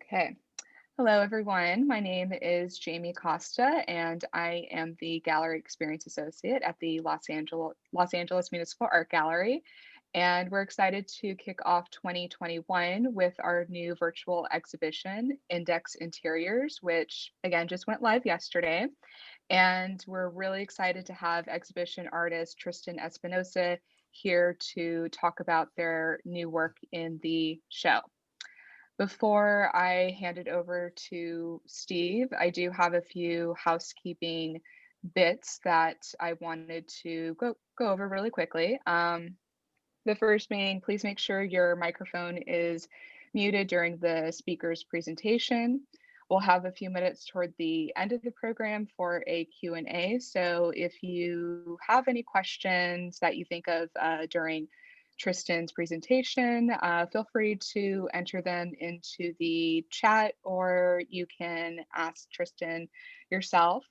Okay. Hello, everyone. My name is Jamie Costa, and I am the Gallery Experience Associate at the Los Angeles Municipal Art Gallery. And we're excited to kick off 2021 with our new virtual exhibition, Index Interiors, which again just went live yesterday. And we're really excited to have exhibition artist Tristan Espinoza here to talk about their new work in the show. Before I hand it over to Steve, I do have a few housekeeping bits that I wanted to go over really quickly. The first being, please make sure your microphone is muted during the speaker's presentation. We'll have a few minutes toward the end of the program for a Q&A. So if you have any questions that you think of during Tristan's presentation, feel free to enter them into the chat, or you can ask Tristan yourself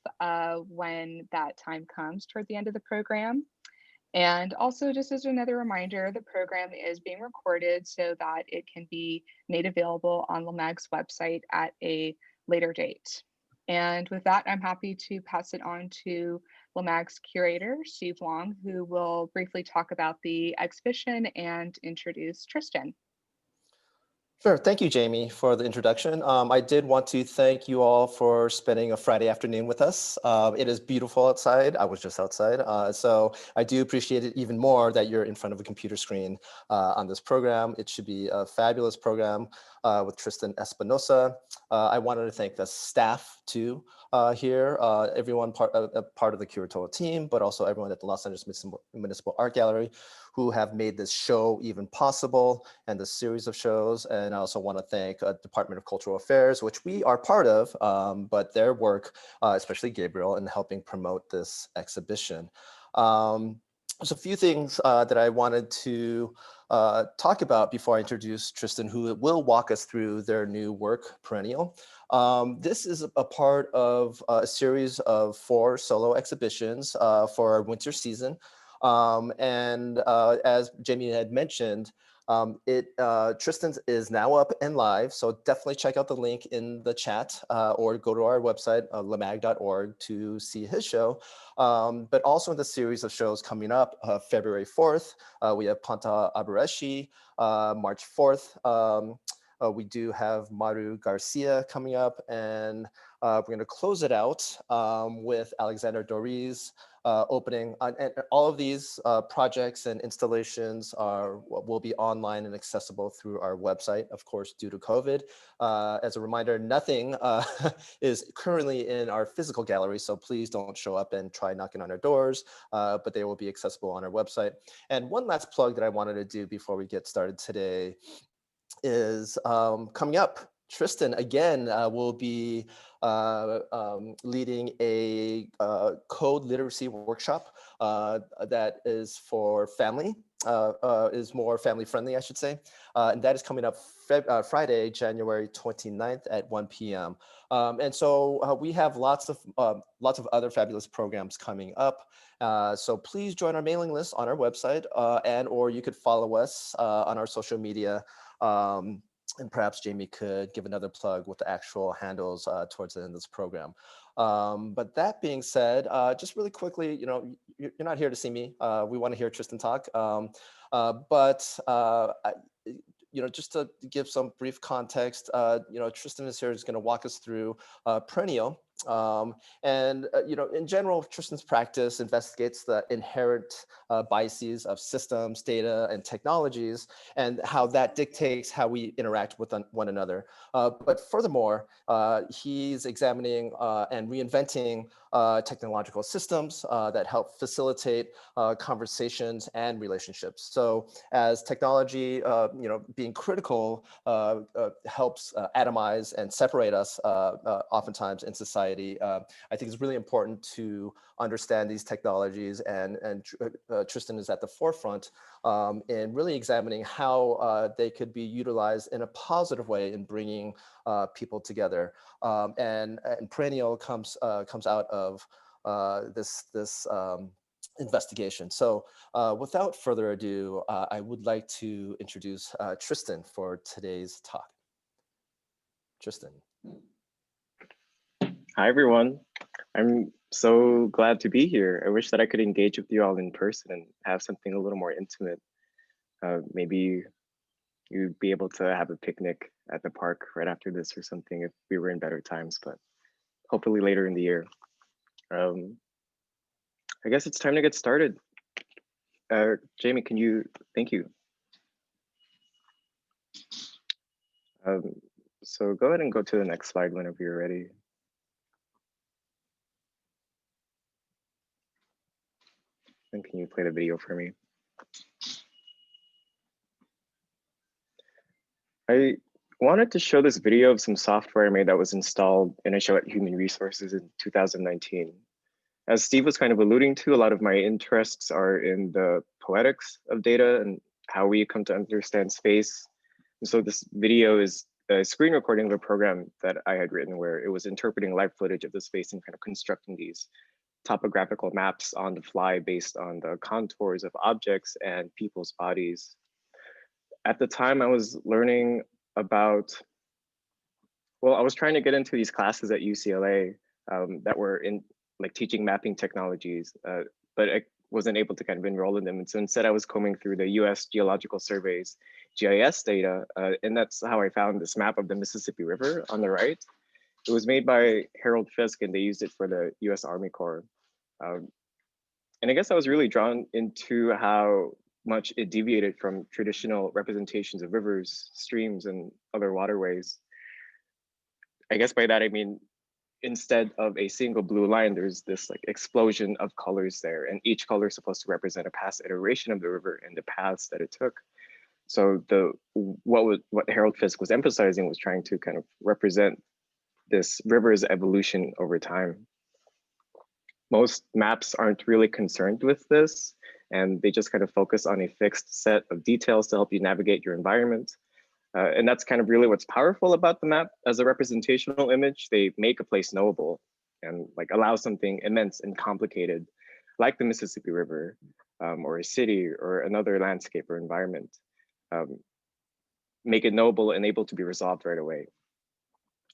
when that time comes toward the end of the program. And also, just as another reminder, the program is being recorded so that it can be made available on LMAG's website at a later date. And with that, I'm happy to pass it on to LMAG's curator, Steve Wong, who will briefly talk about the exhibition and introduce Tristan. Sure. Thank you, Jamie, for the introduction. I did want to thank you all for spending a Friday afternoon with us. It is beautiful outside. I was just outside. So I do appreciate it even more that you're in front of a computer screen on this program. It should be a fabulous program with Tristan Espinoza. I wanted to thank the staff too here, everyone part of the curatorial team, but also everyone at the Los Angeles Municipal Art Gallery who have made this show even possible and the series of shows. And I also want to thank Department of Cultural Affairs, which we are part of, but their work, especially Gabriel, in helping promote this exhibition. There's a few things that I wanted to talk about before I introduce Tristan, who will walk us through their new work, Perennial. This is a part of a series of 4 solo exhibitions for our winter season. As Jamie had mentioned, Tristan's is now up and live, so definitely check out the link in the chat or go to our website, lamag.org, to see his show. But also in the series of shows coming up, February 4th, we have Panta Abareshi, March 4th. We do have Maru Garcia coming up, and we're going to close it out with Alexander Doriz opening. And all of these projects and installations will be online and accessible through our website, of course, due to COVID. As a reminder, nothing is currently in our physical gallery, so please don't show up and try knocking on our doors, but they will be accessible on our website. And one last plug that I wanted to do before we get started today is coming up. Tristan, again, will be leading a code literacy workshop that is for family, is more family friendly, I should say. And that is coming up Friday, January 29th at 1 p.m. And so we have lots of other fabulous programs coming up. So please join our mailing list on our website, or you could follow us on our social media. And perhaps Jamie could give another plug with the actual handles towards the end of this program. But that being said, just really quickly, you're not here to see me. We want to hear Tristan talk. Just to give some brief context, Tristan is here is going to walk us through Perennial. In general, Tristan's practice investigates the inherent biases of systems, data, and technologies, and how that dictates how we interact with one another. But furthermore, he's examining and reinventing technological systems that help facilitate conversations and relationships. So as technology, being critical helps atomize and separate us oftentimes in society, I think it's really important to understand these technologies, and Tristan is at the forefront in really examining how they could be utilized in a positive way in bringing people together. And Perennial comes out of this investigation. So without further ado, I would like to introduce Tristan for today's talk. Tristan. Hi, everyone. I'm so glad to be here. I wish that I could engage with you all in person and have something a little more intimate. Maybe you'd be able to have a picnic at the park right after this or something if we were in better times, but hopefully later in the year. I guess it's time to get started. Jamie, thank you. So go ahead and go to the next slide whenever you're ready. And can you play the video for me? I wanted to show this video of some software I made that was installed in a show at Human Resources in 2019. As Steve was kind of alluding to, a lot of my interests are in the poetics of data and how we come to understand space. And so this video is a screen recording of a program that I had written where it was interpreting live footage of the space and kind of constructing these topographical maps on the fly based on the contours of objects and people's bodies. At the time, I was learning about, well, I was trying to get into these classes at UCLA that were in like teaching mapping technologies, but I wasn't able to kind of enroll in them. And so instead I was combing through the US Geological Survey's GIS data. And that's how I found this map of the Mississippi River on the right. It was made by Harold Fisk and they used it for the US Army Corps. And I guess I was really drawn into how much it deviated from traditional representations of rivers, streams, and other waterways. I guess by that, I mean, instead of a single blue line, there's this like explosion of colors there, and each color is supposed to represent a past iteration of the river and the paths that it took. So what Harold Fisk was emphasizing was trying to kind of represent this river's evolution over time. Most maps aren't really concerned with this, and they just kind of focus on a fixed set of details to help you navigate your environment. And that's kind of really what's powerful about the map as a representational image. They make a place knowable and like allow something immense and complicated, like the Mississippi River or a city or another landscape or environment, make it knowable and able to be resolved right away.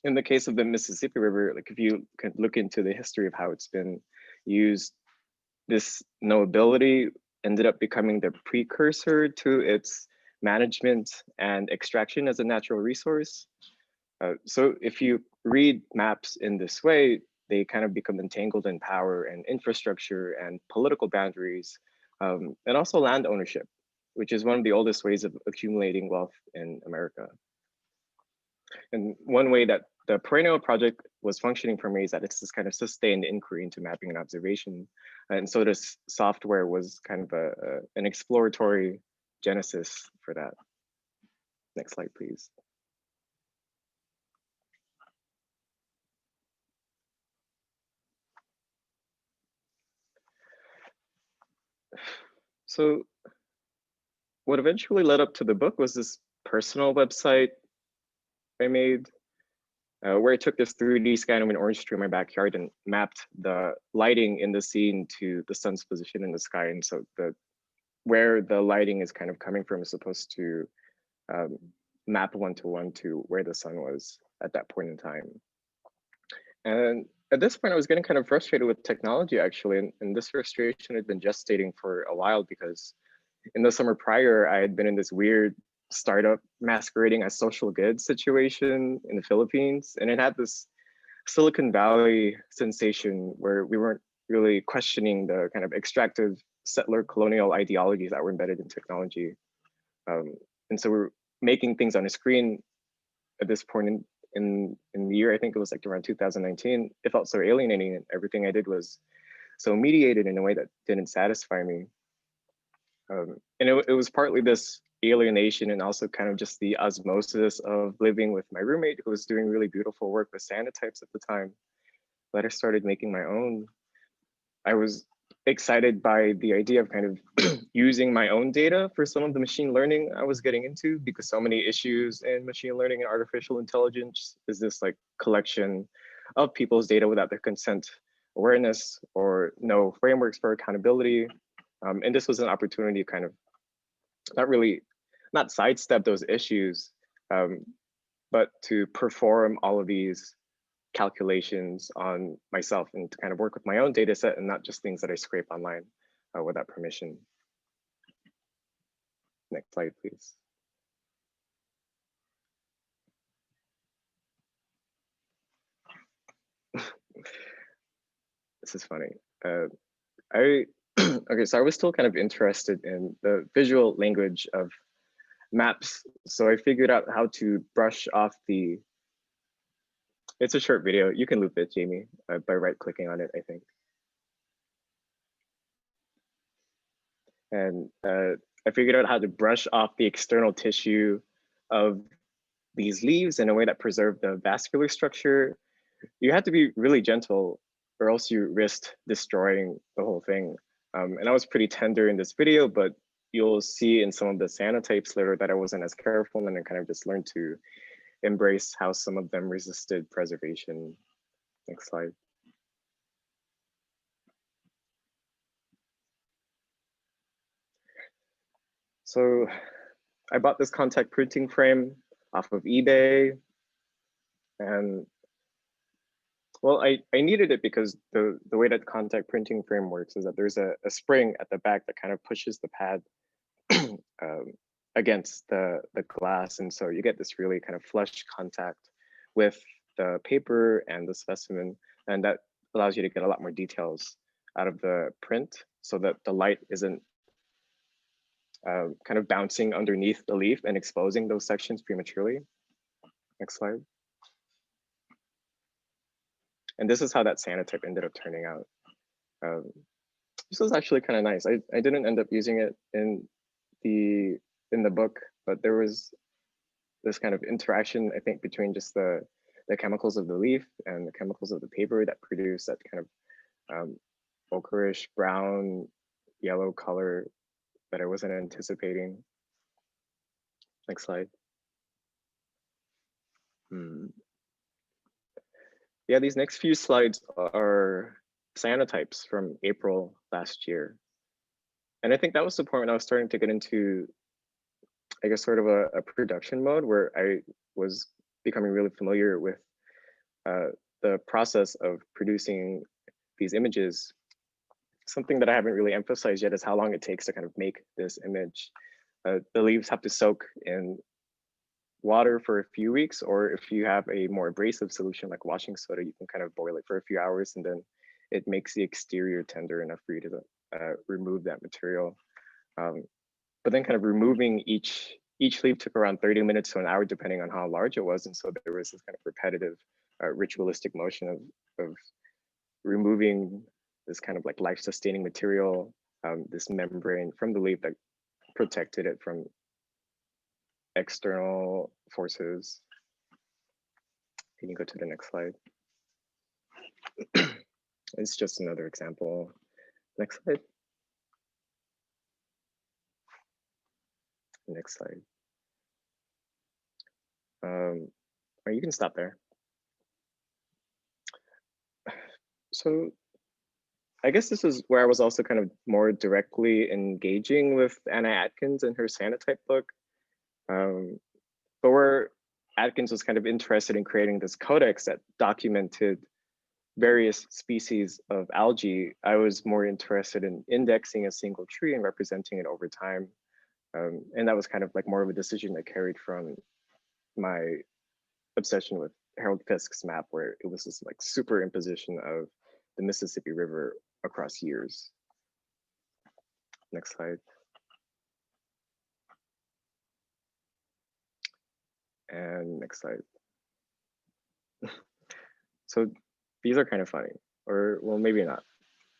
In the case of the Mississippi River, like if you can look into the history of how it's been used, this knowability ended up becoming the precursor to its management and extraction as a natural resource. So if you read maps in this way, they kind of become entangled in power and infrastructure and political boundaries, and also land ownership, which is one of the oldest ways of accumulating wealth in America. And one way that the Perennial project was functioning for me is that it's this kind of sustained inquiry into mapping and observation. And so this software was kind of an exploratory genesis for that. Next slide, please. So what eventually led up to the book was this personal website I made where I took this 3D scan of an orange tree in my backyard and mapped the lighting in the scene to the sun's position in the sky. And so where the lighting is kind of coming from is supposed to map one-to-one to where the sun was at that point in time. And at this point, I was getting kind of frustrated with technology, actually. And this frustration had been gestating for a while because in the summer prior, I had been in this weird startup masquerading as social good situation in the Philippines. And it had this Silicon Valley sensation where we weren't really questioning the kind of extractive settler colonial ideologies that were embedded in technology. And so we're making things on a screen at this point in the year, I think it was like around 2019, it felt so alienating and everything I did was so mediated in a way that didn't satisfy me. And it was partly this alienation and also kind of just the osmosis of living with my roommate who was doing really beautiful work with Cyanotypes at the time that I started making my own. I was excited by the idea of kind of using my own data for some of the machine learning I was getting into because so many issues in machine learning and artificial intelligence is this like collection of people's data without their consent, awareness, or no frameworks for accountability. And this was an opportunity to kind of not sidestep those issues, but to perform all of these calculations on myself and to kind of work with my own data set and not just things that I scrape online without permission. Next slide, please. This is funny. Okay, so I was still kind of interested in the visual language of maps. So I figured out how to brush off the, it's a short video. You can loop it, Jamie, by right-clicking on it, I think. And I figured out how to brush off the external tissue of these leaves in a way that preserved the vascular structure. You had to be really gentle or else you risked destroying the whole thing. And I was pretty tender in this video, but you'll see in some of the cyanotypes later that I wasn't as careful and I kind of just learned to embrace how some of them resisted preservation. Next slide. So I bought this contact printing frame off of eBay. And well, I needed it because the way that contact printing frame works is that there's a spring at the back that kind of pushes the pad against the glass. And so you get this really kind of flush contact with the paper and the specimen. And that allows you to get a lot more details out of the print so that the light isn't kind of bouncing underneath the leaf and exposing those sections prematurely. Next slide. And this is how that cyanotype ended up turning out. This was actually kind of nice. I didn't end up using it in the book, but there was this kind of interaction, I think, between just the chemicals of the leaf and the chemicals of the paper that produce that kind of ochreish brown yellow color that I wasn't anticipating. Next slide. Yeah, these next few slides are cyanotypes from April last year. And I think that was the point when I was starting to get into, I guess, sort of a production mode where I was becoming really familiar with the process of producing these images. Something that I haven't really emphasized yet is how long it takes to kind of make this image. The leaves have to soak in water for a few weeks, or if you have a more abrasive solution like washing soda, you can kind of boil it for a few hours and then it makes the exterior tender enough for you to remove that material. But then kind of removing each leaf took around 30 minutes to an hour, depending on how large it was. And so there was this kind of repetitive ritualistic motion of removing this kind of like life-sustaining material, this membrane from the leaf that protected it from external forces. Can you go to the next slide? It's just another example. Next slide. Next slide. Or you can stop there. So I guess this is where I was also kind of more directly engaging with Anna Atkins and her Cyanotype book. But where Atkins was kind of interested in creating this codex that documented various species of algae, I was more interested in indexing a single tree and representing it over time. And that was kind of like more of a decision that carried from my obsession with Harold Fisk's map, where it was this like superimposition of the Mississippi River across years. Next slide. And next slide. So these are kind of funny, or well, maybe not.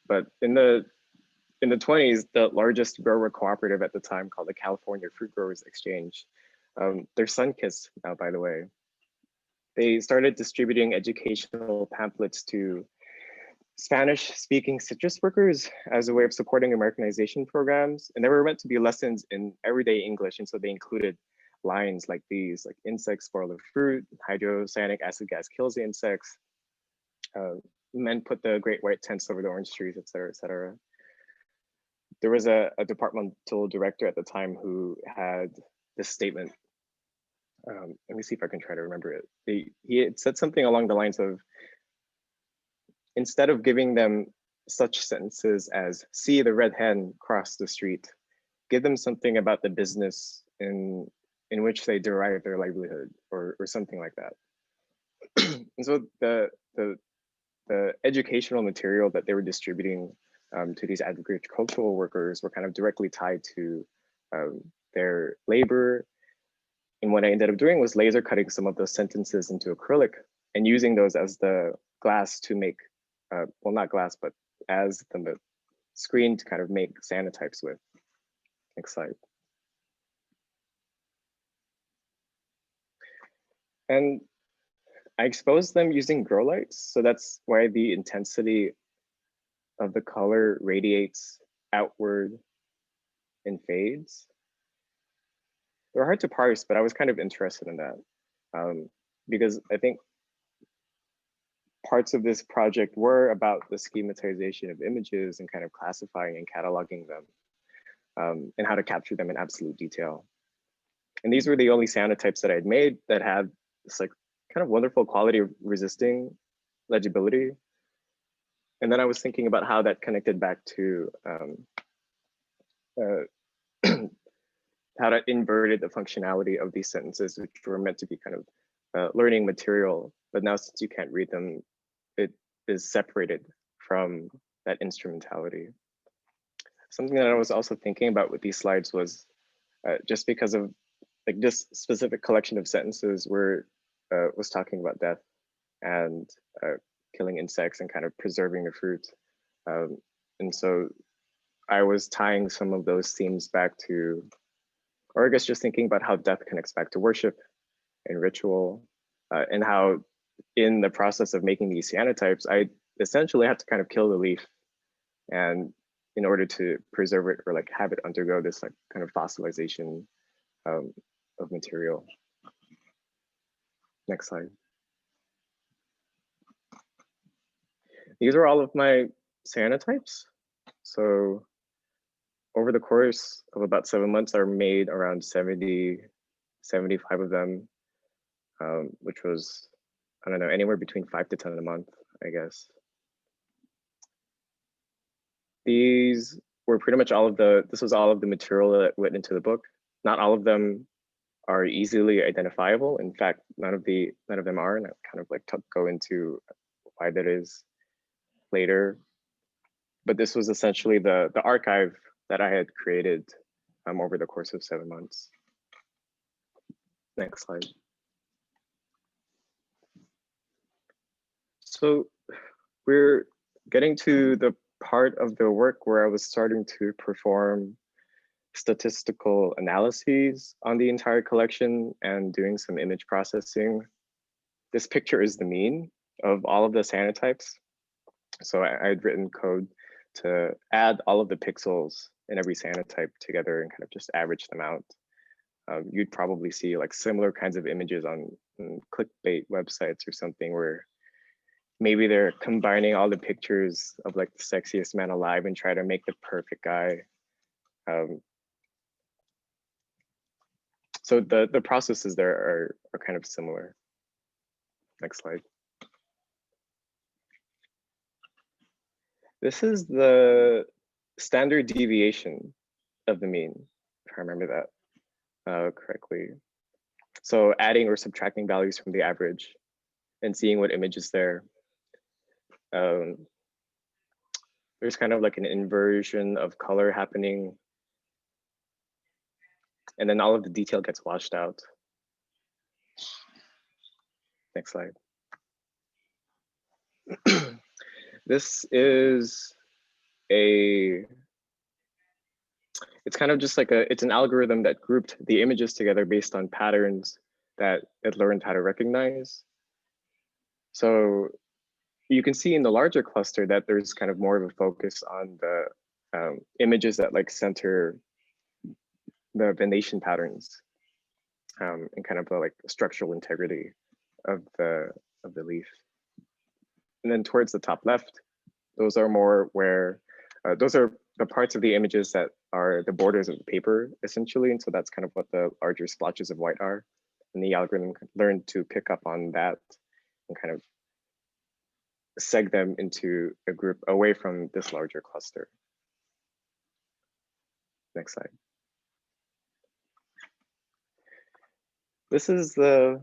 But in the 20s, the largest grower cooperative at the time, called the California Fruit Growers Exchange, they're sun-kissed now, by the way. They started distributing educational pamphlets to Spanish-speaking citrus workers as a way of supporting Americanization programs. And they were meant to be lessons in everyday English. And so they included lines like these, like insects spoil the fruit, hydrocyanic acid gas kills the insects, men put the great white tents over the orange trees, et cetera, et cetera. There was a departmental director at the time who had this statement let me see if I can try to remember it. He had said something along the lines of, instead of giving them such sentences as "see the red hen cross the street," give them something about the business in which they derive their livelihood, or something like that. And so the educational material that they were distributing to these agricultural workers were kind of directly tied to their labor. And what I ended up doing was laser cutting some of those sentences into acrylic and using those as the glass to make, well, not glass, but as the screen to kind of make cyanotypes with. Next slide. And I exposed them using grow lights. So that's why the intensity of the color radiates outward and fades. They're hard to parse, but I was kind of interested in that because I think parts of this project were about the schematization of images and kind of classifying and cataloging them and how to capture them in absolute detail. And these were the only cyanotypes that I had made that had this like kind of wonderful quality of resisting legibility. And then I was thinking about how that connected back to how that inverted the functionality of these sentences, which were meant to be kind of learning material. But now since you can't read them, it is separated from that instrumentality. Something that I was also thinking about with these slides was just because of like this specific collection of sentences where was talking about death and killing insects and kind of preserving the fruit. And so I was tying some of those themes back to, or I guess just thinking about how death connects back to worship and ritual, and how in the process of making these cyanotypes, I essentially had to kind of kill the leaf, and in order to preserve it or like have it undergo this like kind of fossilization of material. Next slide. These are all of my cyanotypes. So over the course of about 7 months, I made around 70, 75 of them, which was, I don't know, anywhere between 5 to 10 a month, I guess. These were pretty much this was all of the material that went into the book. Not all of them are easily identifiable. In fact, none of them are, and I kind of like go into why that is later. But this was essentially the archive that I had created over the course of 7 months. Next slide. So we're getting to the part of the work where I was starting to perform statistical analyses on the entire collection and doing some image processing. This picture is the mean of all of the cyanotypes. So I had written code to add all of the pixels in every cyanotype together and kind of just average them out. You'd probably see like similar kinds of images on clickbait websites or something where maybe they're combining all the pictures of like the sexiest man alive and try to make the perfect guy. So the processes there are kind of similar. Next slide. This is the standard deviation of the mean, if I remember that correctly. So adding or subtracting values from the average and seeing what image is there. There's kind of like an inversion of color happening. And then all of the detail gets washed out. Next slide. This is it's kind of just like it's an algorithm that grouped the images together based on patterns that it learned how to recognize. So you can see in the larger cluster that there's kind of more of a focus on the images that like center the venation patterns and kind of the like structural integrity of the leaf. And then towards the top left, those are more where those are the parts of the images that are the borders of the paper essentially. And so that's kind of what the larger splotches of white are. And the algorithm learned to pick up on that and kind of seg them into a group away from this larger cluster. Next slide. This is the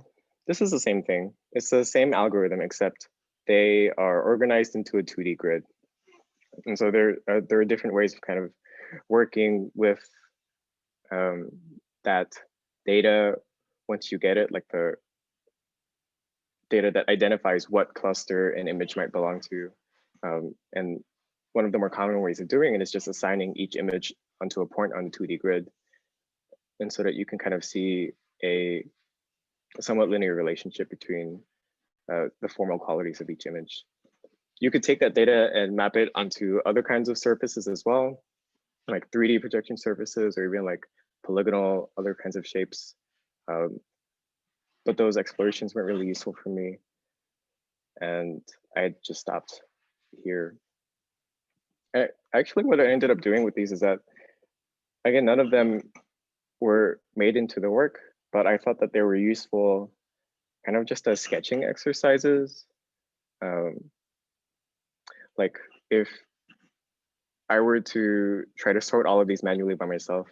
same thing. It's the same algorithm, except they are organized into a 2D grid. And so there are different ways of kind of working with that data once you get it, like the data that identifies what cluster an image might belong to. And one of the more common ways of doing it is just assigning each image onto a point on the 2D grid. And so that you can kind of see a somewhat linear relationship between the formal qualities of each image. You could take that data and map it onto other kinds of surfaces as well, like 3D projection surfaces or even like polygonal, other kinds of shapes. But those explorations weren't really useful for me. And I just stopped here. Actually, what I ended up doing with these is that, again, none of them were made into the work, but I thought that they were useful kind of just as sketching exercises. Like if I were to try to sort all of these manually by myself,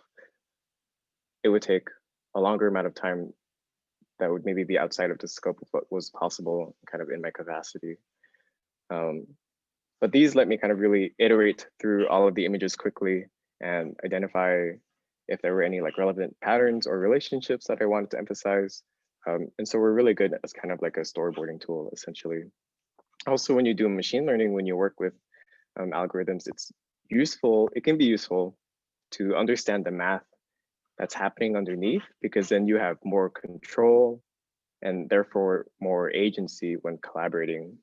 it would take a longer amount of time that would maybe be outside of the scope of what was possible kind of in my capacity. But these let me kind of really iterate through all of the images quickly and identify if there were any like relevant patterns or relationships that I wanted to emphasize. And so we're really good as kind of like a storyboarding tool, essentially. Also, when you do machine learning, when you work with algorithms, it's useful, it can be useful to understand the math that's happening underneath, because then you have more control and therefore more agency when collaborating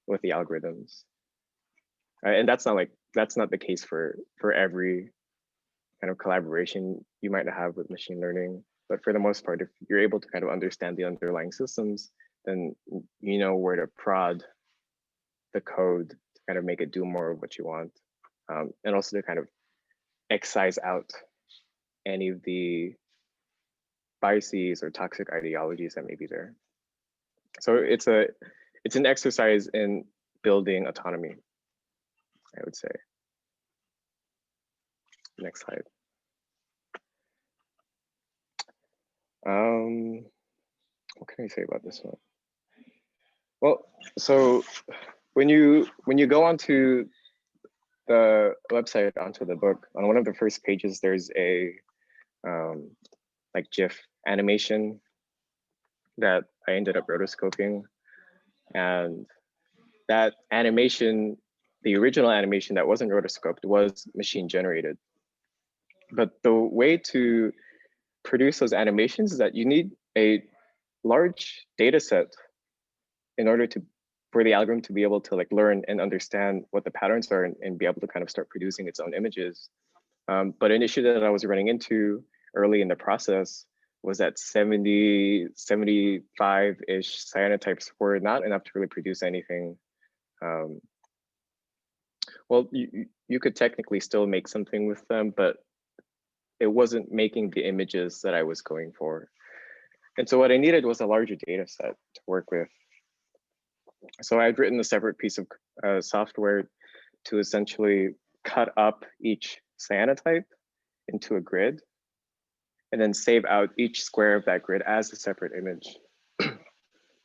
with the algorithms. And that's not the case for every kind of collaboration you might have with machine learning. But for the most part, if you're able to kind of understand the underlying systems, then you know where to prod the code to kind of make it do more of what you want. And also to kind of excise out any of the biases or toxic ideologies that may be there. So it's an exercise in building autonomy, I would say. Next slide. What can I say about this one? Well, so when you go onto the website, onto the book, on one of the first pages, there's a like GIF animation that I ended up rotoscoping, and that animation, the original animation that wasn't rotoscoped, was machine generated. But the way to produce those animations is that you need a large data set in order for the algorithm to be able to like learn and understand what the patterns are and be able to kind of start producing its own images. But an issue that I was running into early in the process was that 70, 75-ish cyanotypes were not enough to really produce anything. Well, you could technically still make something with them, but it wasn't making the images that I was going for. And so what I needed was a larger data set to work with. So I'd written a separate piece of software to essentially cut up each cyanotype into a grid and then save out each square of that grid as a separate image.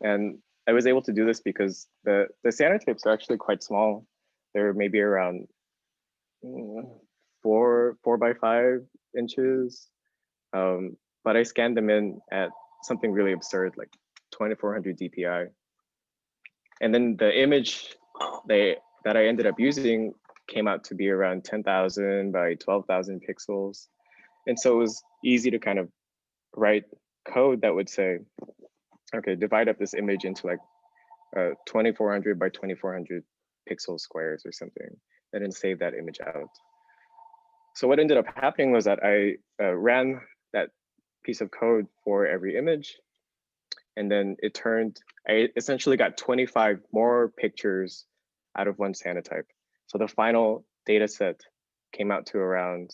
And I was able to do this because the cyanotypes are actually quite small. They're maybe around 4 by 5 inches. But I scanned them in at something really absurd, like 2400 DPI. And then the image that I ended up using came out to be around 10,000 by 12,000 pixels. And so it was easy to kind of write code that would say, okay, divide up this image into like 2400 by 2400 pixel squares or something, and then save that image out. So what ended up happening was that I ran that piece of code for every image, and then I essentially got 25 more pictures out of one cyanotype. So the final data set came out to around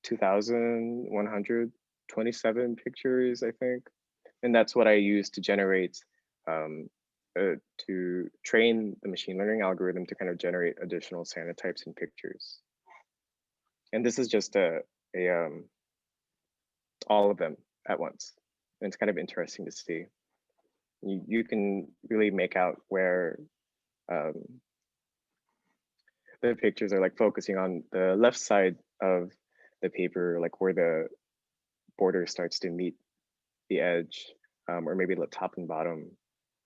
2,127 pictures, I think. And that's what I use to generate, to train the machine learning algorithm to kind of generate additional cyanotypes and pictures. And this is just all of them at once. And it's kind of interesting to see. You can really make out where um, the pictures are like focusing on the left side of the paper, like where the border starts to meet the edge, or maybe the top and bottom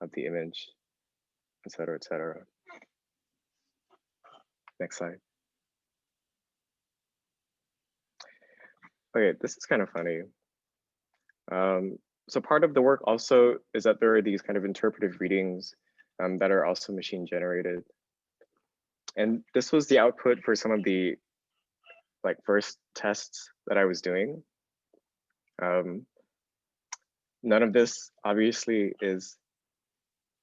of the image, et cetera, et cetera. Next slide. Okay, this is kind of funny. So part of the work also is that there are these kind of interpretive readings that are also machine generated. And this was the output for some of the like first tests that I was doing. None of this obviously is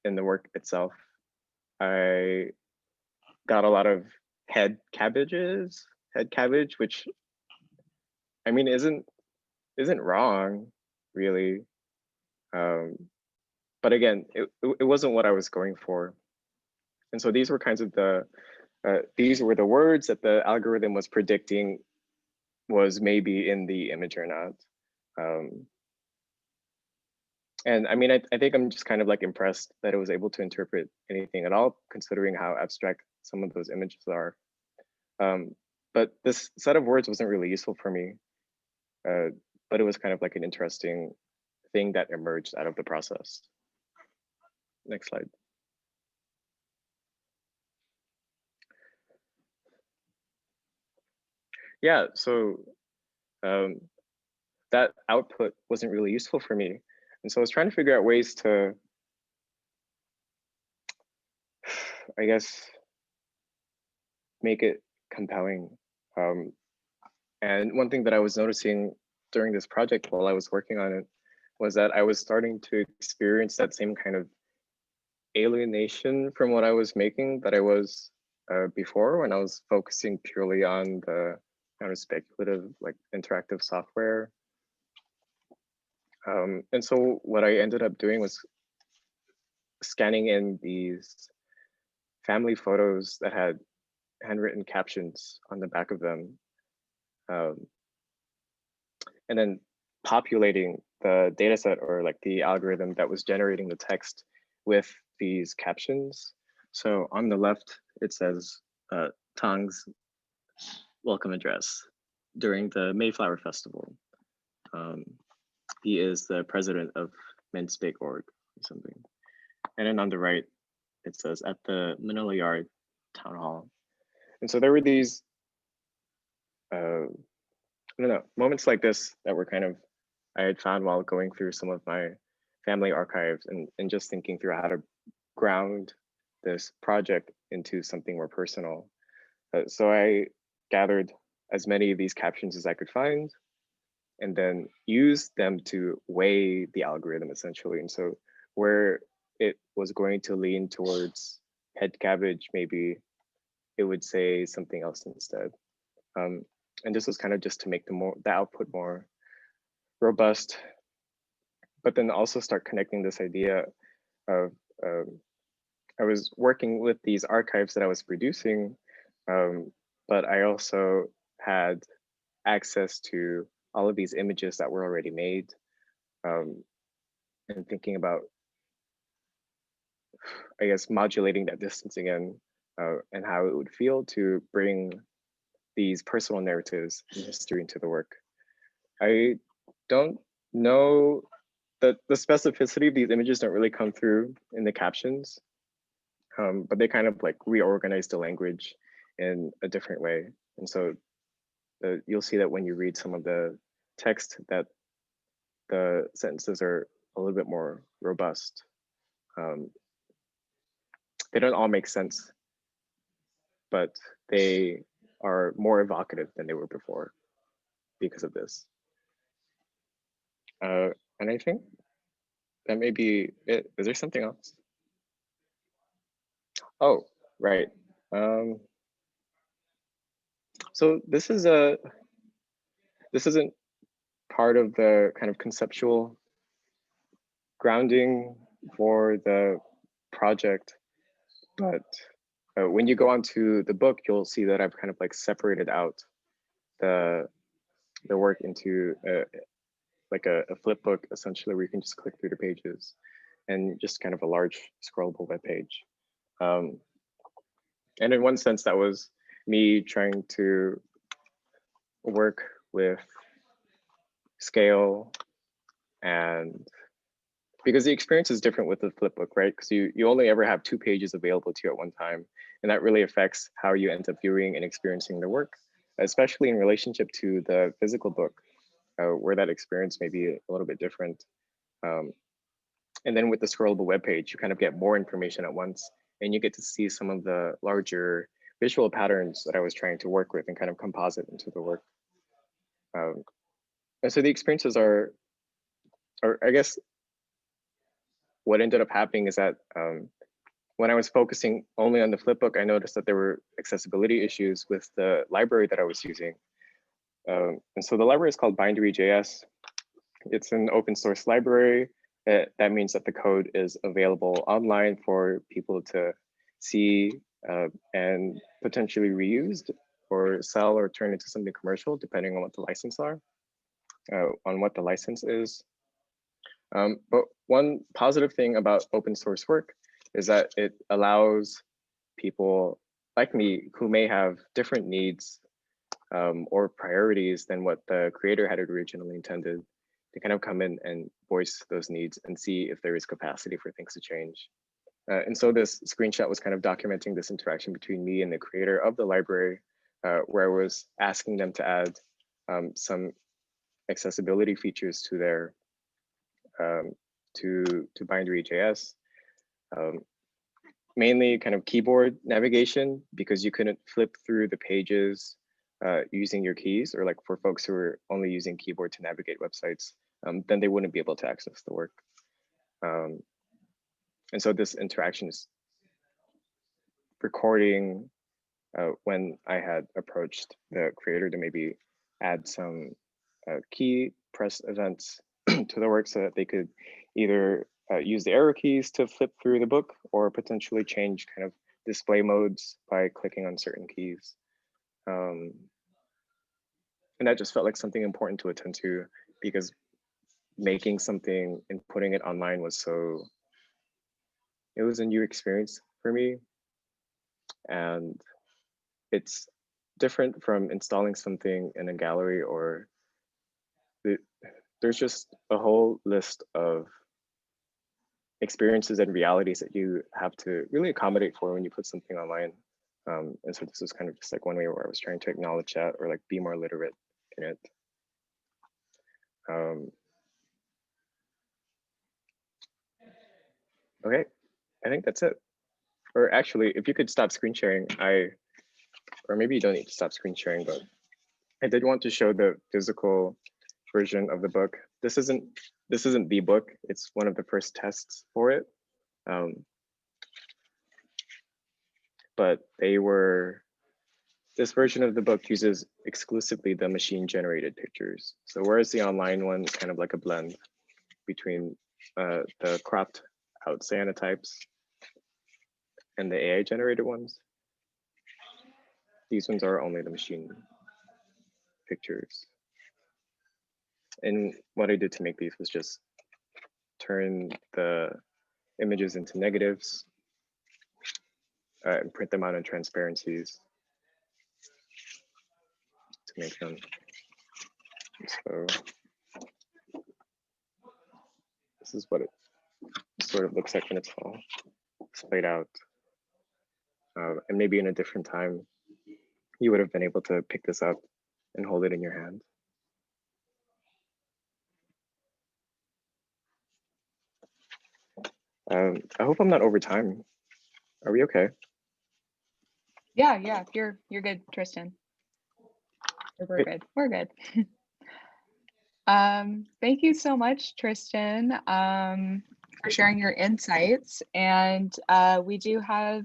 in the work itself. I got a lot of head cabbage, which I mean isn't wrong, really. But again, it wasn't what I was going for. And so these were kinds of these were the words that the algorithm was predicting was maybe in the image or not. And I mean, I think I'm just kind of like impressed that it was able to interpret anything at all, considering how abstract some of those images are. But this set of words wasn't really useful for me, but it was kind of like an interesting thing that emerged out of the process. Next slide. Yeah, so that output wasn't really useful for me. And so I was trying to figure out ways to, I guess, make it compelling. And one thing that I was noticing during this project while I was working on it was that I was starting to experience that same kind of alienation from what I was making that I was before, when I was focusing purely on the kind of speculative, like interactive software. And so what I ended up doing was scanning in these family photos that had handwritten captions on the back of them, and then populating the data set, or like the algorithm that was generating the text with these captions. So on the left, it says Tang's welcome address during the Mayflower Festival. He is the president of Men's Bake Org or something. And then on the right, it says at the Manila Yard Town Hall. And so there were these, I don't know, moments like this that were kind of, I had found while going through some of my family archives and just thinking through how to ground this project into something more personal. So I gathered as many of these captions as I could find, and then used them to weigh the algorithm essentially. And so where it was going to lean towards head cabbage, maybe it would say something else instead. And this was kind of just to make the output more robust, but then also start connecting this idea of, I was working with these archives that I was producing, but I also had access to all of these images that were already made, and thinking about, I guess, modulating that distance again, and how it would feel to bring these personal narratives and history into the work. I don't know that the specificity of these images don't really come through in the captions, but they kind of like reorganize the language in a different way. And so you'll see that when you read some of the text, that the sentences are a little bit more robust. They don't all make sense, but they are more evocative than they were before because of this. And I think that may be it. Is there something else? Oh, right. So this isn't part of the kind of conceptual grounding for the project, but when you go onto the book, you'll see that I've kind of like separated out the work into like a flip book, essentially, where you can just click through the pages and just kind of a large scrollable web page. And in one sense, that was me trying to work with scale, and because the experience is different with the flip book, right? Because you only ever have 2 pages available to you at one time, and that really affects how you end up viewing and experiencing the work, especially in relationship to the physical book, where that experience may be a little bit different. And then with the scrollable web page, you kind of get more information at once, and you get to see some of the larger visual patterns that I was trying to work with and kind of composite into the work. And so the experiences are, or I guess what ended up happening is that when I was focusing only on the flipbook, I noticed that there were accessibility issues with the library that I was using. And so the library is called Bindery.js. It's an open source library. That means that the code is available online for people to see and potentially reused or sell or turn into something commercial, depending on what the license are, on what the license is. But one positive thing about open source work is that it allows people like me who may have different needs or priorities than what the creator had originally intended to kind of come in and voice those needs and see if there is capacity for things to change. And so this screenshot was kind of documenting this interaction between me and the creator of the library, where I was asking them to add some accessibility features to their to Bindery.js, mainly kind of keyboard navigation, because you couldn't flip through the pages using your keys, or like for folks who are only using keyboard to navigate websites, then they wouldn't be able to access the work. And so this interaction is recording when I had approached the creator to maybe add some key press events to the work so that they could either use the arrow keys to flip through the book, or potentially change kind of display modes by clicking on certain keys. And that just felt like something important to attend to, because making something and putting it online was it was a new experience for me. And it's different from installing something in a gallery, or there's just a whole list of experiences and realities that you have to really accommodate for when you put something online. And so this was kind of just like one way where I was trying to acknowledge that, or like be more literate in it. Okay, I think that's it. Or actually, if you could stop screen sharing, or maybe you don't need to stop screen sharing, but I did want to show the physical version of the book. This isn't the book. It's one of the first tests for it. But this version of the book uses exclusively the machine generated pictures. So whereas the online one is kind of like a blend between the cropped out cyanotypes and the AI generated ones, these ones are only the machine pictures. And what I did to make these was just turn the images into negatives and print them out in transparencies to make them. So this is what it sort of looks like when it's all splayed out. And maybe in a different time, you would have been able to pick this up and hold it in your hand. I hope I'm not over time. Are we okay? Yeah, you're good, Tristan. We're good. We're good. Thank you so much, Tristan, for sharing your insights. And we do have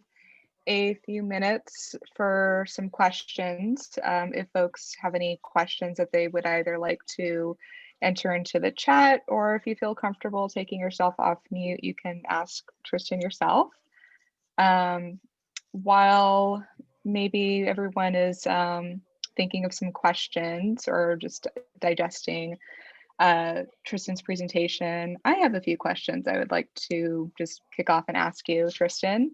a few minutes for some questions. If folks have any questions that they would either like to enter into the chat, or if you feel comfortable taking yourself off mute, you can ask Tristan yourself. While maybe everyone is thinking of some questions or just digesting Tristan's presentation, I have a few questions I would like to just kick off and ask you, Tristan.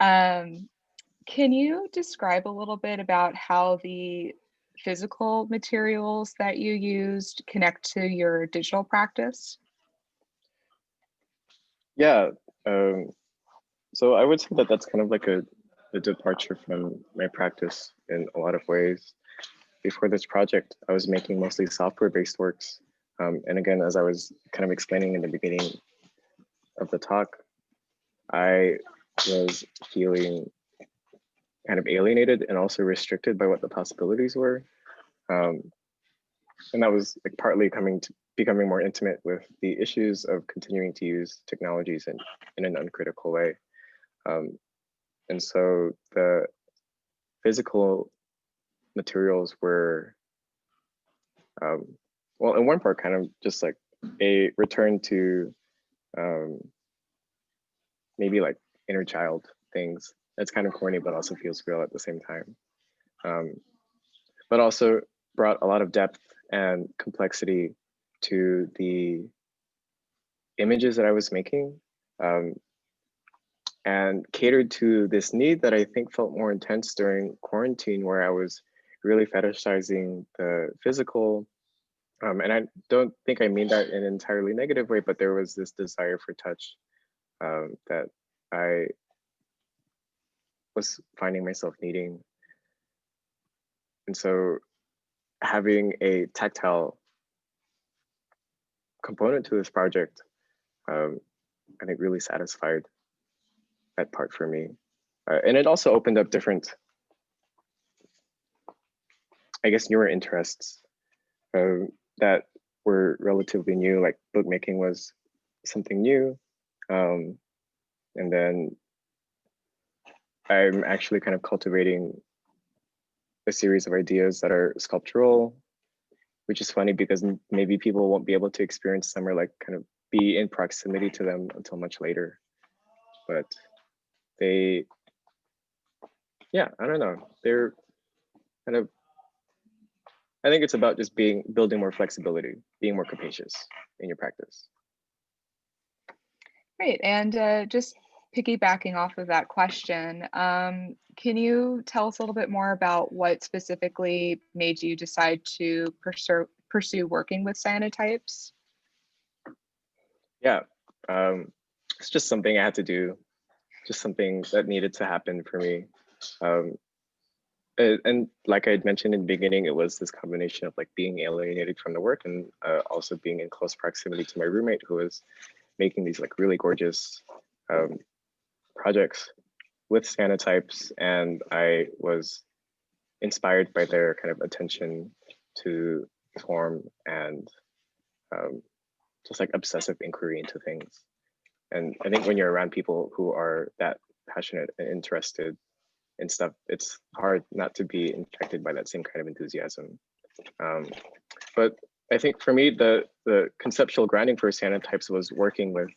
Can you describe a little bit about how the physical materials that you used connect to your digital practice? Yeah. So I would say that that's kind of like a departure from my practice in a lot of ways. Before this project, I was making mostly software-based works. And again, as I was kind of explaining in the beginning of the talk, I was feeling kind of alienated and also restricted by what the possibilities were. And that was like partly becoming more intimate with the issues of continuing to use technologies in an uncritical way. And so the physical materials were, well, in one part, kind of just like a return to maybe like inner child things. It's kind of corny, but also feels real at the same time. But also brought a lot of depth and complexity to the images that I was making, and catered to this need that I think felt more intense during quarantine, where I was really fetishizing the physical. And I don't think I mean that in an entirely negative way, but there was this desire for touch that I was finding myself needing. And so having a tactile component to this project, I think really satisfied that part for me. And it also opened up different, I guess, newer interests that were relatively new, like bookmaking was something new. And then I'm actually kind of cultivating a series of ideas that are sculptural, which is funny because maybe people won't be able to experience them or like kind of be in proximity to them until much later. But they, yeah, I don't know. They're kind of, I think it's about just building more flexibility, being more capacious in your practice. Great. And just piggybacking off of that question, can you tell us a little bit more about what specifically made you decide to pursue working with cyanotypes? Yeah, it's just something I had to do, just something that needed to happen for me. And like I had mentioned in the beginning, it was this combination of like being alienated from the work and also being in close proximity to my roommate, who was making these like really gorgeous projects with cyanotypes, and I was inspired by their kind of attention to form and just like obsessive inquiry into things. And I think when you're around people who are that passionate and interested in stuff, it's hard not to be infected by that same kind of enthusiasm. But I think for me, the conceptual grounding for cyanotypes was working with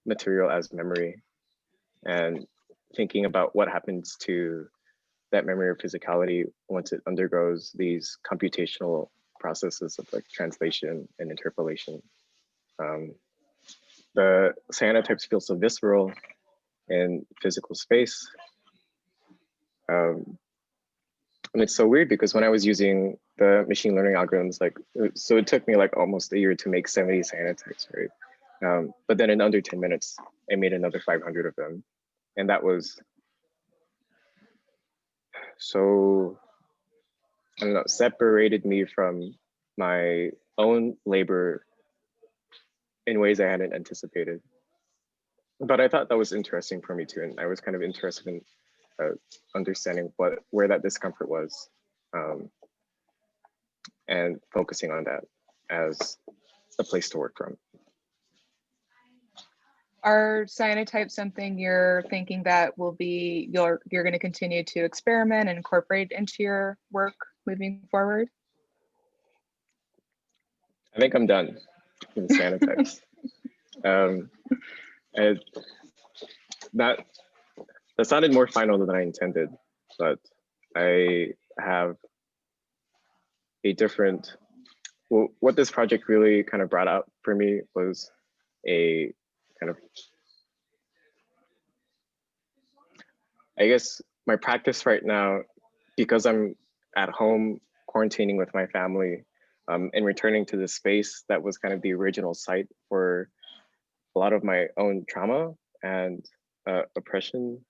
material as memory and thinking about what happens to that memory of physicality once it undergoes these computational processes of like translation and interpolation. The cyanotypes feel so visceral in physical space. And it's so weird because when I was using the machine learning algorithms, like, so it took me like almost a year to make 70 cyanotypes, right? But then in under 10 minutes, I made another 500 of them. And that was so, I don't know, separated me from my own labor in ways I hadn't anticipated. But I thought that was interesting for me too. And I was kind of interested in understanding where that discomfort was, and focusing on that as a place to work from. Are cyanotypes something you're thinking that will be you're going to continue to experiment and incorporate into your work moving forward? I think I'm done with the Cyanotypes. And that sounded more final than I intended, but I have a different, well, what this project really kind of brought out for me was a kind of, I guess my practice right now, because I'm at home quarantining with my family, and returning to the space that was kind of the original site for a lot of my own trauma and oppression,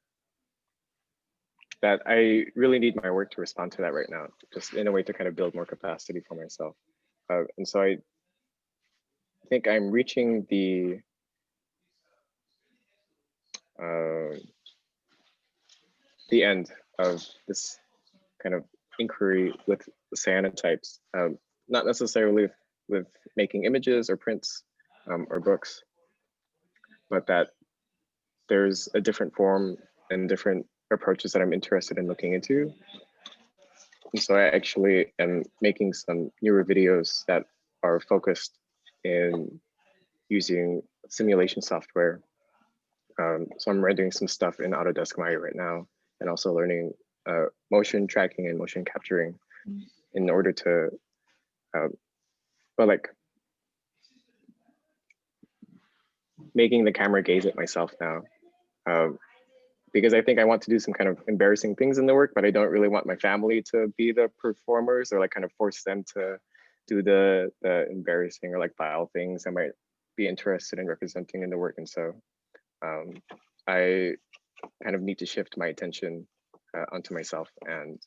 that I really need my work to respond to that right now, just in a way to kind of build more capacity for myself. And so I think I'm reaching the end of this kind of inquiry with cyanotypes, not necessarily with making images or prints or books, but that there's a different form and different approaches that I'm interested in looking into. And so I actually am making some newer videos that are focused in using simulation software. So I'm rendering some stuff in Autodesk Maya right now, and also learning motion tracking and motion capturing in order to, well, like making the camera gaze at myself now. Because I think I want to do some kind of embarrassing things in the work, but I don't really want my family to be the performers, or like kind of force them to do the embarrassing or like vile things I might be interested in representing in the work. And so I kind of need to shift my attention onto myself, and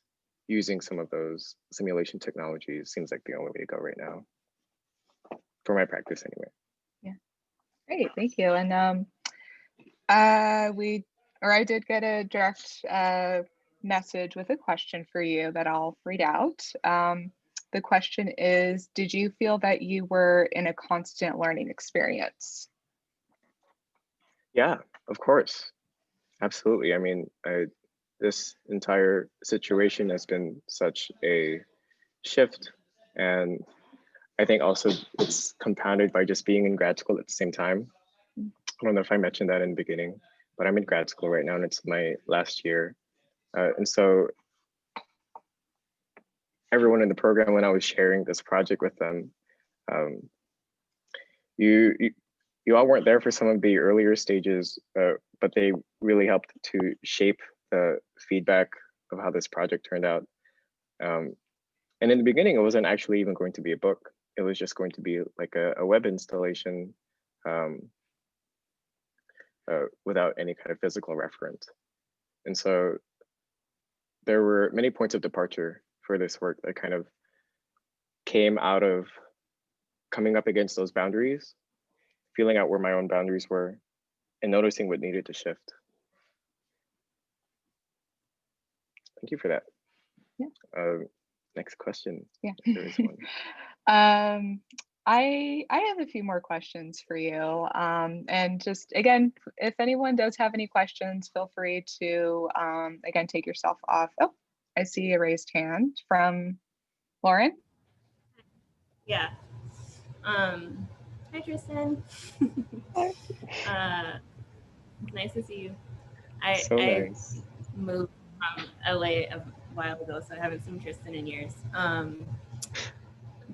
using some of those simulation technologies seems like the only way to go right now for my practice anyway. Yeah, great, thank you. And I did get a direct message with a question for you that I'll read out. The question is, did you feel that you were in a constant learning experience? Yeah, of course. Absolutely. I mean, this entire situation has been such a shift, and I think also it's compounded by just being in grad school at the same time. I don't know if I mentioned that in the beginning, but I'm in grad school right now, and it's my last year. And so everyone in the program, when I was sharing this project with them, you all weren't there for some of the earlier stages, but they really helped to shape the feedback of how this project turned out. And in the beginning, it wasn't actually even going to be a book. It was just going to be like a web installation without any kind of physical reference. And so there were many points of departure for this work that kind of came out of coming up against those boundaries, feeling out where my own boundaries were, and noticing what needed to shift. Thank you for that. Yeah. Next question. Yeah. There is one. I have a few more questions for you. And just again, if anyone does have any questions, feel free to again take yourself off. Oh, I see a raised hand from Lauren. Yeah. Hi, Tristan. Nice to see you. I moved from LA a while ago, so I haven't seen Tristan in years.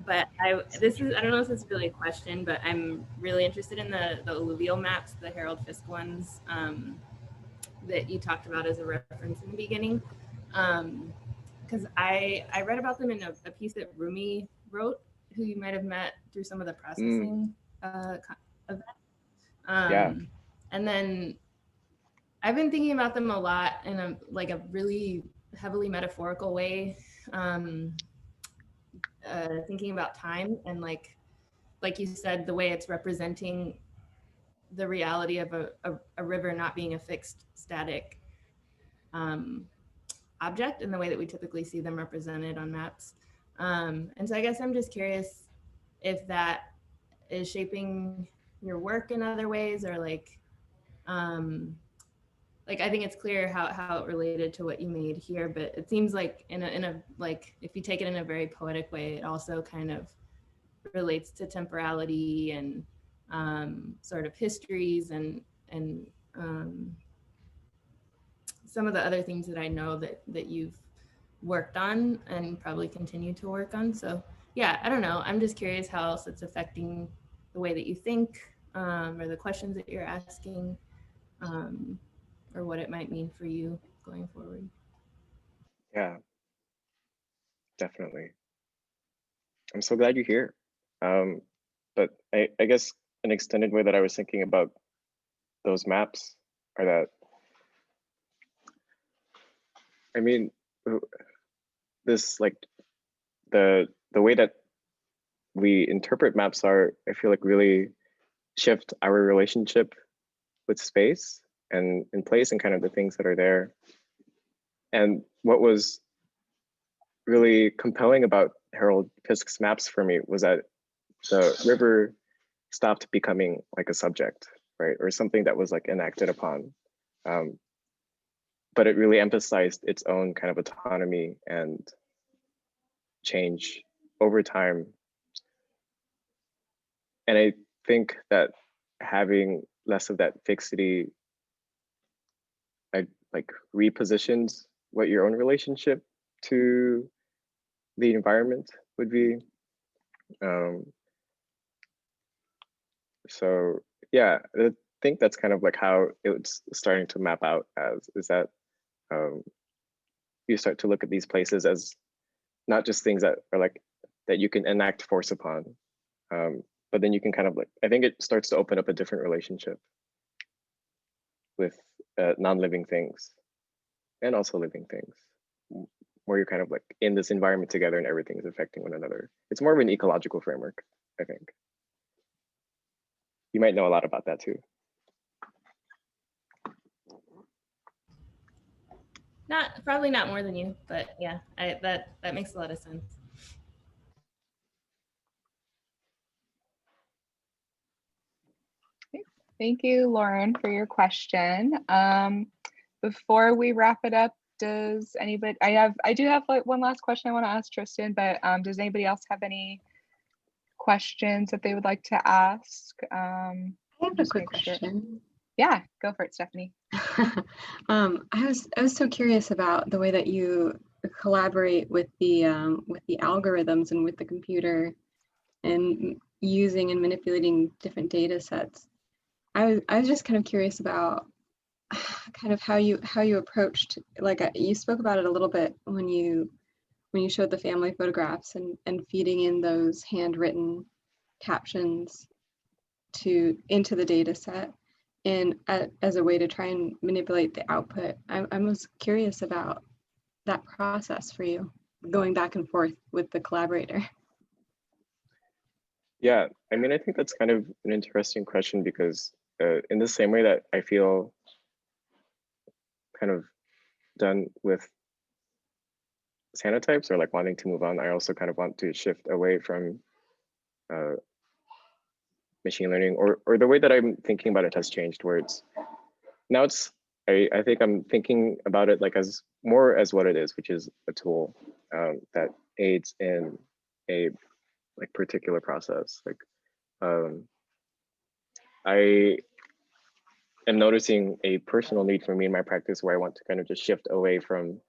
But I don't know if this is really a question, but I'm really interested in the alluvial maps, the Harold Fisk ones that you talked about as a reference in the beginning. Because I read about them in a piece that Rumi wrote, who you might have met through some of the processing events. Yeah. And then I've been thinking about them a lot in a really heavily metaphorical way, thinking about time and like you said, the way it's representing the reality of a river not being a fixed static object in the way that we typically see them represented on maps. And so I guess I'm just curious if that is shaping your work in other ways, or like I think it's clear how it related to what you made here, but it seems like in a like if you take it in a very poetic way, it also kind of relates to temporality and sort of histories and some of the other things that I know that you've worked on and probably continue to work on. So yeah, I don't know. I'm just curious how else it's affecting the way that you think, or the questions that you're asking, or what it might mean for you going forward. Yeah, definitely. I'm so glad you're here. But I guess an extended way that I was thinking about those maps are that, I mean, this like the way that we interpret maps are, I feel like, really shift our relationship with space and in place and kind of the things that are there. And what was really compelling about Harold Fisk's maps for me was that the river stopped becoming like a subject, right? Or something that was like enacted upon. But it really emphasized its own kind of autonomy and change over time. And I think that having less of that fixity like repositions what your own relationship to the environment would be. So yeah, I think that's kind of like how it's starting to map out as, is that you start to look at these places as not just things that are like that you can enact force upon, but then you can kind of like, I think it starts to open up a different relationship with non-living things and also living things, where you're kind of like in this environment together and everything is affecting one another. It's more of an ecological framework, I think. You might know a lot about that too. Probably not more than you, but yeah, that makes a lot of sense. Thank you, Lauren, for your question. Before we wrap it up, does anybody, I do have like one last question I want to ask Tristan, but does anybody else have any questions that they would like to ask? I have a quick question. Yeah, go for it, Stephanie. I was so curious about the way that you collaborate with the algorithms and with the computer and using and manipulating different data sets. I was just kind of curious about kind of how you approached, like you spoke about it a little bit when you showed the family photographs and feeding in those handwritten captions into the data set and as a way to try and manipulate the output. I was curious about that process for you, going back and forth with the collaborator. Yeah, I mean, I think that's kind of an interesting question because in the same way that I feel kind of done with Cyanotypes or like wanting to move on, I also kind of want to shift away from machine learning, or the way that I'm thinking about it has changed, where it's now it's I think I'm thinking about it like as more as what it is, which is a tool that aids in a like particular process. Like I am noticing a personal need for me in my practice where I want to kind of just shift away from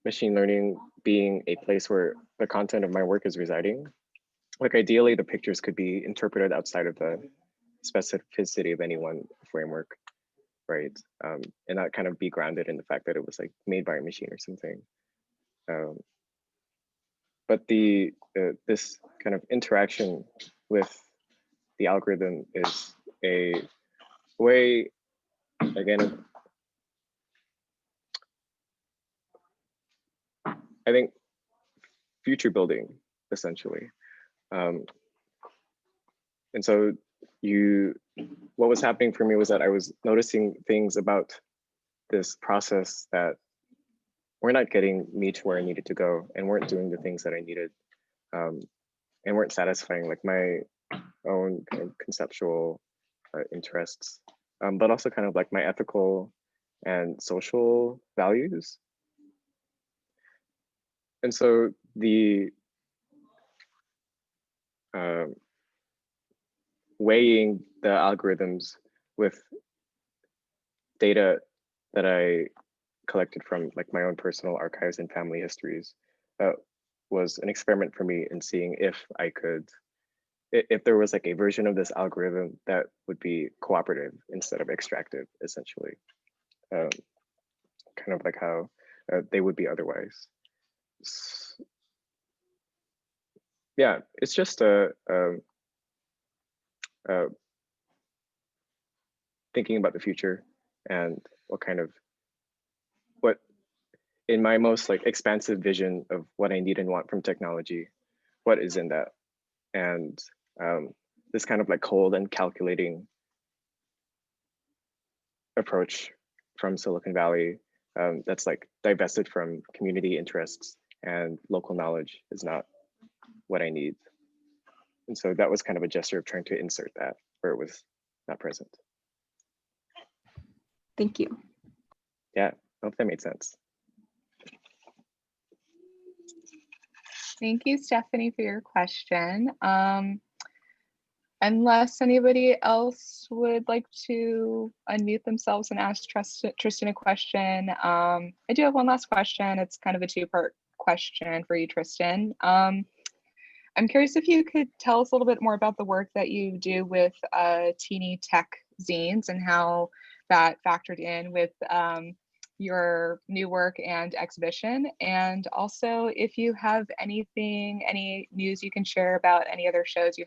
machine learning being a place where the content of my work is residing. Like ideally, the pictures could be interpreted outside of the specificity of any one framework, right? And not kind of be grounded in the fact that it was like made by a machine or something. But the this kind of interaction with the algorithm is a way, again, I think, future building, essentially. And so what was happening for me was that I was noticing things about this process that were not getting me to where I needed to go and weren't doing the things that I needed, and weren't satisfying like my own kind of conceptual interests, but also kind of like my ethical and social values. And so the weighing the algorithms with data that I collected from like my own personal archives and family histories was an experiment for me in seeing if I could, if there was like a version of this algorithm that would be cooperative instead of extractive, essentially, kind of like how they would be otherwise. Yeah, it's just thinking about the future and what in my most like expansive vision of what I need and want from technology, what is in that, and this kind of like cold and calculating approach from Silicon Valley that's like divested from community interests and local knowledge is not what I need. And so that was kind of a gesture of trying to insert that where it was not present. Thank you. Yeah, I hope that made sense. Thank you, Stephanie, for your question. Unless anybody else would like to unmute themselves and ask Tristan a question, I do have one last question. It's kind of a two-part question for you, Tristan. I'm curious if you could tell us a little bit more about the work that you do with teeny tech zines and how that factored in with your new work and exhibition. And also if you have anything, any news you can share about any other shows you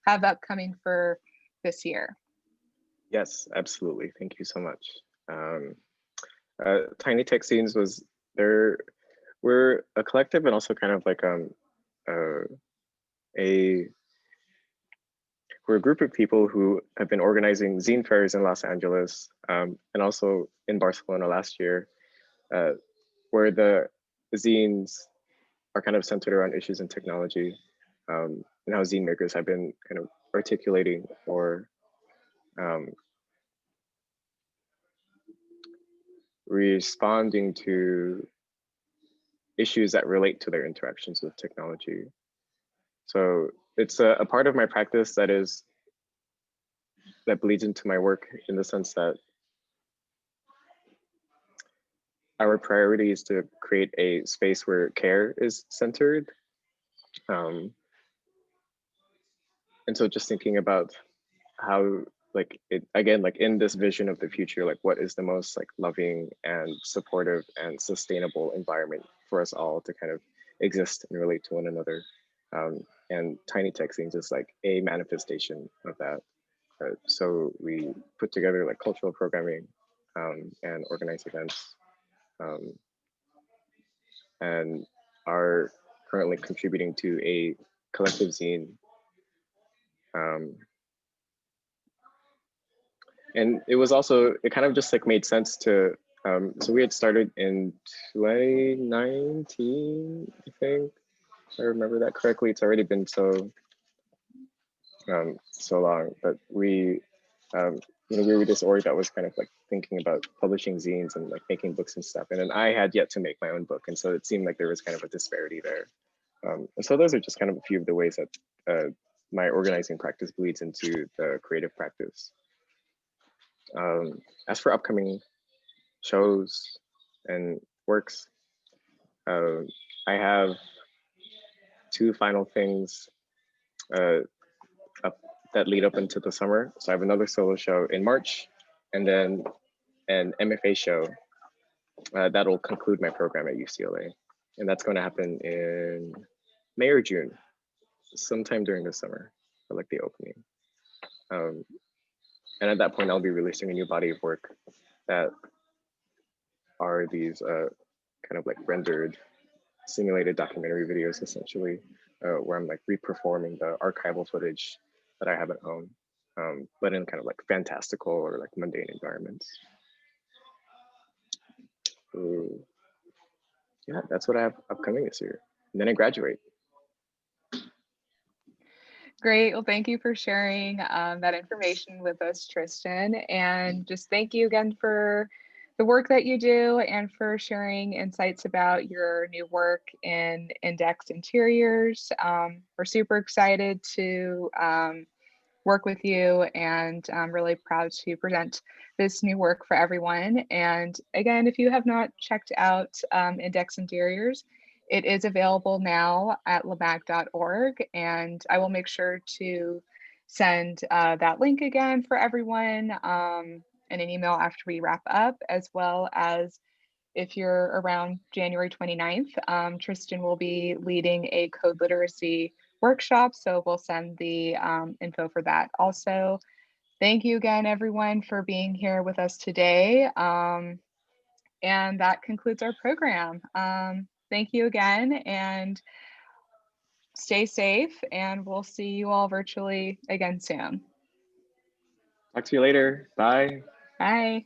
have upcoming for this year. Yes, absolutely. Thank you so much. Tiny Tech Scenes was there. We're a collective and also kind of like we're a group of people who have been organizing zine fairs in Los Angeles and also in Barcelona last year, where the zines are kind of centered around issues in technology and how zine makers have been kind of articulating or responding to issues that relate to their interactions with technology. So it's a part of my practice that bleeds into my work in the sense that our priority is to create a space where care is centered. And so just thinking about how like it again, like in this vision of the future, like what is the most like loving and supportive and sustainable environment for us all to kind of exist and relate to one another. And Tiny Tech Scenes is like a manifestation of that. So we put together like cultural programming and organize events and are currently contributing to a collective zine. And it was also, it kind of just like made sense to, so we had started in 2019, I think, if I remember that correctly. It's already been so long, but we, we were this org that was kind of like thinking about publishing zines and like making books and stuff. And then I had yet to make my own book. And so it seemed like there was kind of a disparity there. And so those are just kind of a few of the ways that my organizing practice bleeds into the creative practice. As for upcoming shows and works, I have two final things that lead up into the summer. So I have another solo show in March and then an MFA show that'll conclude my program at UCLA. And that's going to happen in May or June, sometime during the summer, for like the opening. And at that point, I'll be releasing a new body of work that are these kind of like rendered simulated documentary videos, essentially, where I'm like reperforming the archival footage that I have at home, but in kind of like fantastical or like mundane environments. Ooh. Yeah, that's what I have upcoming this year. And then I graduate. Great. Well, thank you for sharing that information with us, Tristan. And just thank you again for the work that you do and for sharing insights about your new work in index interiors. We're super excited to work with you, and I'm really proud to present this new work for everyone. And again, if you have not checked out Index Interiors, it is available now at lamag.org, and I will make sure to send that link again for everyone in an email after we wrap up, as well as if you're around January 29th, Tristan will be leading a code literacy workshop, so we'll send the info for that. Also, thank you again, everyone, for being here with us today. And that concludes our program. Thank you again, and stay safe, and we'll see you all virtually again soon. Talk to you later. Bye. Bye.